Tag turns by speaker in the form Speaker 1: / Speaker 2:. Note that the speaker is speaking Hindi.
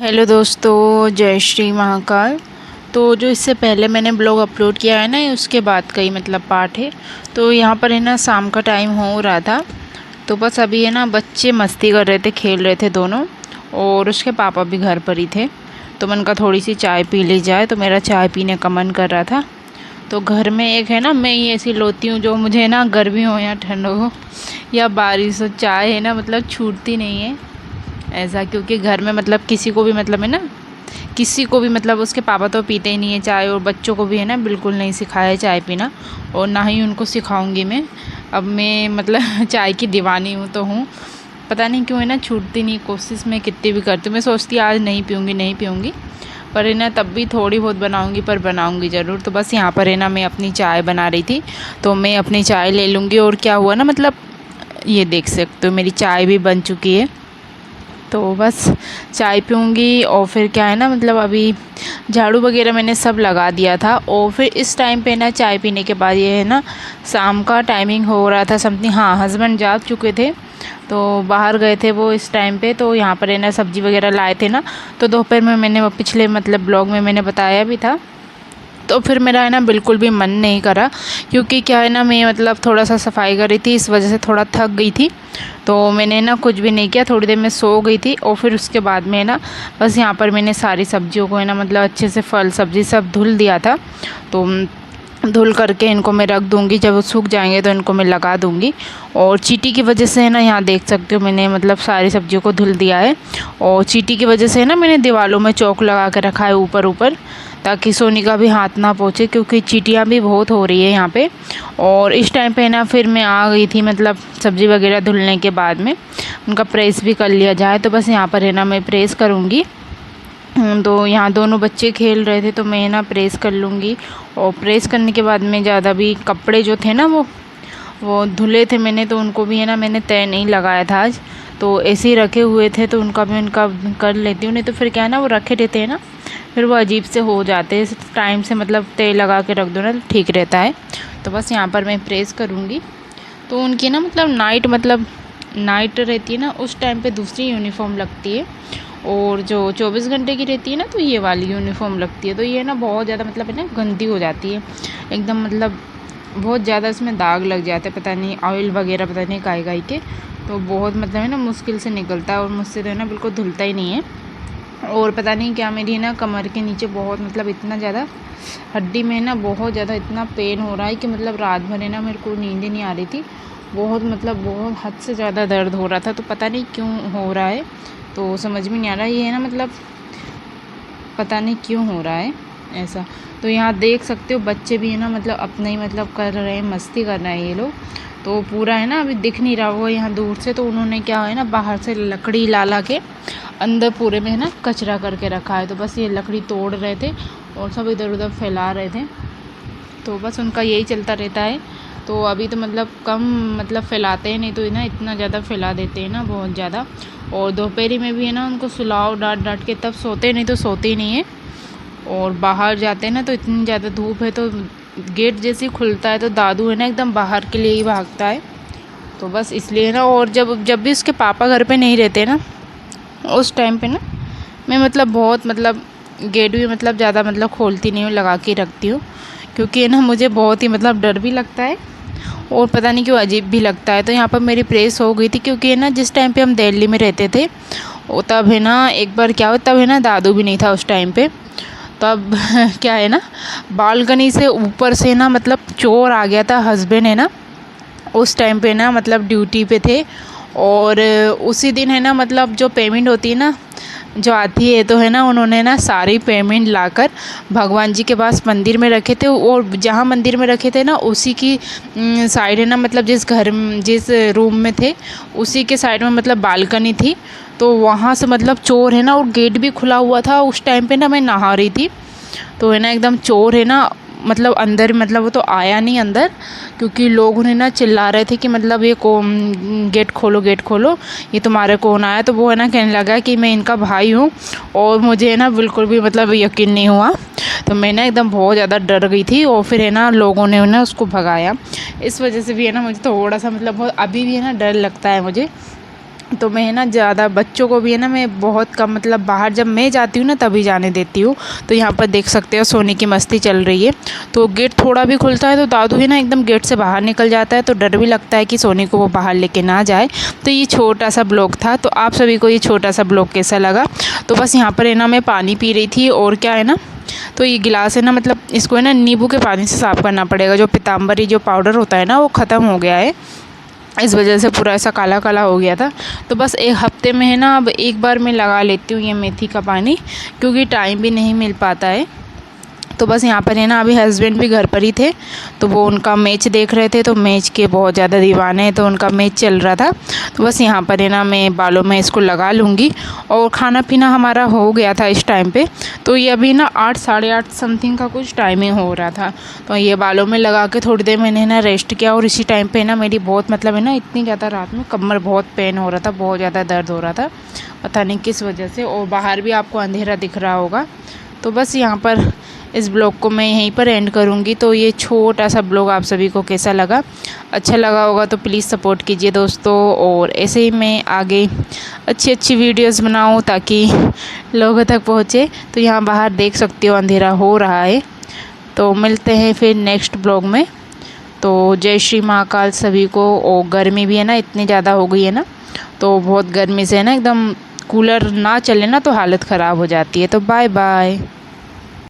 Speaker 1: हेलो दोस्तों, जय श्री महाकाल। तो जो इससे पहले मैंने ब्लॉग अपलोड किया है ना, ये उसके बाद का ही मतलब पार्ट है। तो यहाँ पर है ना, शाम का टाइम हो रहा था। तो बस अभी है ना, बच्चे मस्ती कर रहे थे, खेल रहे थे दोनों, और उसके पापा भी घर पर ही थे। तो मन का थोड़ी सी चाय पी ली जाए, तो मेरा चाय पीने का मन कर रहा था। तो घर में एक है ना, मैं ये ऐसी लोती हूँ जो मुझे ना गर्मी हो या ठंड हो या बारिश हो, चाय है ना मतलब छूटती नहीं है ऐसा। क्योंकि घर में मतलब किसी को भी मतलब है ना, किसी को भी मतलब उसके पापा तो पीते ही नहीं है चाय, और बच्चों को भी है ना बिल्कुल नहीं सिखाया है चाय पीना, और ना ही उनको सिखाऊंगी मैं। अब मैं मतलब चाय की दीवानी हूँ तो हूँ, पता नहीं क्यों है ना, छूटती नहीं। कोशिश मैं कितनी भी करती हूँ, मैं सोचती आज नहीं पीऊँगी नहीं पीऊँगी, पर है ना तब भी थोड़ी बहुत बनाऊँगी, पर बनाऊँगी ज़रूर। तो बस यहाँ पर है ना, मैं अपनी चाय बना रही थी, तो मैं अपनी चाय ले लूँगी। और क्या हुआ ना, मतलब ये देख सकते हो मेरी चाय भी बन चुकी है। तो बस चाय पीऊँगी, और फिर क्या है ना, मतलब अभी झाड़ू वगैरह मैंने सब लगा दिया था। और फिर इस टाइम पे ना, चाय पीने के बाद ये है ना, शाम का टाइमिंग हो रहा था समथिंग। हाँ, हस्बैंड जाग चुके थे, तो बाहर गए थे वो इस टाइम पे। तो यहाँ पर है ना, सब्ज़ी वगैरह लाए थे ना, तो दोपहर में मैंने वो पिछले मतलब ब्लॉग में मैंने बताया भी था। तो फिर मेरा है ना बिल्कुल भी मन नहीं करा, क्योंकि क्या है ना, मैं मतलब थोड़ा सा सफाई कर रही थी, इस वजह से थोड़ा थक गई थी। तो मैंने ना कुछ भी नहीं किया, थोड़ी देर में सो गई थी। और फिर उसके बाद में ना, बस यहाँ पर मैंने सारी सब्जियों को है ना, मतलब अच्छे से फल सब्ज़ी सब धुल दिया था। तो धुल करके इनको मैं रख दूँगी, जब वो सूख जाएंगे तो इनको मैं लगा दूँगी। और चींटी की वजह से है ना, यहाँ देख सकते हो मैंने मतलब सारी सब्जियों को धुल दिया है। और चींटी की वजह से है ना, मैंने दीवारों में चौक लगा के रखा है ऊपर ऊपर, ताकि सोनी का भी हाथ ना पहुँचे, क्योंकि चींटियाँ भी बहुत हो रही है यहाँ पे। और इस टाइम पे ना फिर मैं आ गई थी, मतलब सब्ज़ी वगैरह धुलने के बाद में उनका प्रेस भी कर लिया जाए। तो बस यहाँ पर है ना, मैं प्रेस करूँगी। तो यहाँ दोनों बच्चे खेल रहे थे, तो मैं ना प्रेस कर लूँगी। और प्रेस करने के बाद में ज़्यादा भी कपड़े जो थे ना, वो धुले थे मैंने, तो उनको भी है ना मैंने तय नहीं लगाया था आज। तो ऐसे ही रखे हुए थे, तो उनका भी उनका कर लेती हूँ। नहीं तो फिर क्या है ना, वो रखे रहते हैं ना, फिर वो अजीब से हो जाते हैं। टाइम से मतलब तय लगा के रख दो ना, तो ठीक रहता है। तो बस यहाँ पर मैं प्रेस करूँगी। तो उनकी ना मतलब नाइट रहती है ना, उस टाइम पे दूसरी यूनिफॉर्म लगती है, और जो 24 घंटे की रहती है ना, तो ये वाली यूनिफॉर्म लगती है। तो ये ना बहुत ज़्यादा मतलब है ना, गंदी हो जाती है एकदम, मतलब बहुत ज़्यादा इसमें दाग लग जाते हैं, पता नहीं ऑयल वगैरह, पता नहीं काई के। तो बहुत मतलब है ना, मुश्किल से निकलता है, और मुझसे तो है ना बिल्कुल धुलता ही नहीं है। और पता नहीं क्या, मेरी ना कमर के नीचे बहुत मतलब इतना ज़्यादा हड्डी में ना बहुत ज़्यादा इतना पेन हो रहा है कि मतलब रात भर है ना मेरे को नींद ही नहीं आ रही थी। बहुत मतलब बहुत हद से ज़्यादा दर्द हो रहा था, तो पता नहीं क्यों हो रहा है, तो समझ में नहीं आ रहा ये है ना, मतलब पता नहीं क्यों हो रहा है ऐसा। तो यहाँ देख सकते हो बच्चे भी है ना, मतलब अपना ही मतलब कर रहे हैं, मस्ती कर रहे हैं ये लोग। तो पूरा है ना, अभी दिख नहीं रहा वो यहाँ दूर से, तो उन्होंने क्या है ना, बाहर से लकड़ी ला के अंदर पूरे में है ना कचरा करके रखा है। तो बस ये लकड़ी तोड़ रहे थे, और सब इधर उधर फैला रहे थे। तो बस उनका यही चलता रहता है। तो अभी तो मतलब कम मतलब फैलाते हैं, नहीं तो ना इतना ज़्यादा फैला देते हैं ना, बहुत ज़्यादा। और दोपहरी में भी है ना, उनको सुलाओ डांट डांट के, तब सोते, नहीं तो सोते ही नहीं है। और बाहर जाते हैं ना, तो इतनी ज़्यादा धूप है, तो गेट जैसे ही खुलता है तो दादू है ना एकदम बाहर के लिए ही भागता है। तो बस इसलिए ना, और जब जब भी उसके पापा घर पे नहीं रहते ना, उस टाइम पे ना मैं मतलब बहुत मतलब गेट भी मतलब ज़्यादा मतलब खोलती नहीं हूँ, लगा के रखती हूँ। क्योंकि है ना, मुझे बहुत ही मतलब डर भी लगता है, और पता नहीं क्यों अजीब भी लगता है। तो यहाँ पर मेरी प्रेस हो गई थी, क्योंकि है ना जिस टाइम पे हम दिल्ली में रहते थे, वो तब है ना, एक बार क्या हुआ, तब है ना दादू भी नहीं था उस टाइम पे। तब क्या है ना, बालकनी से ऊपर से ना मतलब चोर आ गया था। हस्बैंड है ना उस टाइम पे ना मतलब ड्यूटी पे थे, और उसी दिन है ना, मतलब जो पेमेंट होती है ना, जो आती है, तो है ना उन्होंने ना सारी पेमेंट लाकर भगवान जी के पास मंदिर में रखे थे। और जहाँ मंदिर में रखे थे ना, उसी की साइड है ना, मतलब जिस रूम में थे, उसी के साइड में मतलब बालकनी थी। तो वहाँ से मतलब चोर है ना, और गेट भी खुला हुआ था उस टाइम पे ना, मैं नहा रही थी। तो है ना एकदम चोर है ना, मतलब अंदर, मतलब वो तो आया नहीं अंदर, क्योंकि लोग उन्हें ना चिल्ला रहे थे कि मतलब ये कौन, गेट खोलो गेट खोलो, ये तुम्हारे कौन आया। तो वो है ना कहने लगा कि मैं इनका भाई हूँ, और मुझे है ना बिल्कुल भी मतलब यकीन नहीं हुआ। तो मैं ना एकदम बहुत ज़्यादा डर गई थी, और फिर है ना लोगों ने ना उसको भगाया। इस वजह से भी है ना मुझे थोड़ा सा मतलब बहुत अभी भी है ना डर लगता है मुझे। तो मैं है ना ज़्यादा बच्चों को भी है ना मैं बहुत कम मतलब बाहर जब मैं जाती हूँ ना तभी जाने देती हूँ। तो यहाँ पर देख सकते हो सोनी की मस्ती चल रही है। तो गेट थोड़ा भी खुलता है तो दादू है ना एकदम गेट से बाहर निकल जाता है, तो डर भी लगता है कि सोनी को वो बाहर लेके ना जाए। तो ये छोटा सा ब्लॉग था, तो आप सभी को ये छोटा सा ब्लॉग कैसा लगा। तो बस यहाँ पर है ना मैं पानी पी रही थी, और क्या है ना, तो ये गिलास है ना मतलब इसको है ना नींबू के पानी से साफ़ करना पड़ेगा। जो पीताम्बरी जो पाउडर होता है ना वो ख़त्म हो गया है, इस वजह से पूरा ऐसा काला काला हो गया था। तो बस एक हफ्ते में है ना अब एक बार मैं लगा लेती हूँ ये मेथी का पानी, क्योंकि टाइम भी नहीं मिल पाता है। तो बस यहाँ पर है ना अभी हस्बैंड भी घर पर ही थे, तो वो उनका मैच देख रहे थे, तो मैच के बहुत ज़्यादा दीवाने हैं, तो उनका मैच चल रहा था। तो बस यहाँ पर है ना मैं बालों में इसको लगा लूँगी। और खाना पीना हमारा हो गया था इस टाइम पे, तो ये अभी ना 8 साढ़े 8 समथिंग का कुछ टाइमिंग हो रहा था। तो ये बालों में लगा के थोड़ी देर मैंने ना रेस्ट किया, और इसी टाइम पे ना मेरी बहुत मतलब है ना इतनी ज़्यादा रात में कमर बहुत पेन हो रहा था, बहुत ज़्यादा दर्द हो रहा था, पता नहीं किस वजह से। और बाहर भी आपको अंधेरा दिख रहा होगा। तो बस यहाँ पर इस ब्लॉग को मैं यहीं पर एंड करूँगी। तो ये छोटा सा ब्लॉग आप सभी को कैसा लगा, अच्छा लगा होगा तो प्लीज़ सपोर्ट कीजिए दोस्तों, और ऐसे ही मैं आगे अच्छी अच्छी वीडियोस बनाऊँ ताकि लोगों तक पहुँचे। तो यहाँ बाहर देख सकते हो अंधेरा हो रहा है। तो मिलते हैं फिर नेक्स्ट ब्लॉग में। तो जय श्री महाकाल सभी को। और गर्मी भी है ना इतनी ज़्यादा हो गई है ना, तो बहुत गर्मी से है ना एकदम कूलर ना चले ना तो हालत ख़राब हो जाती है। तो बाय बाय।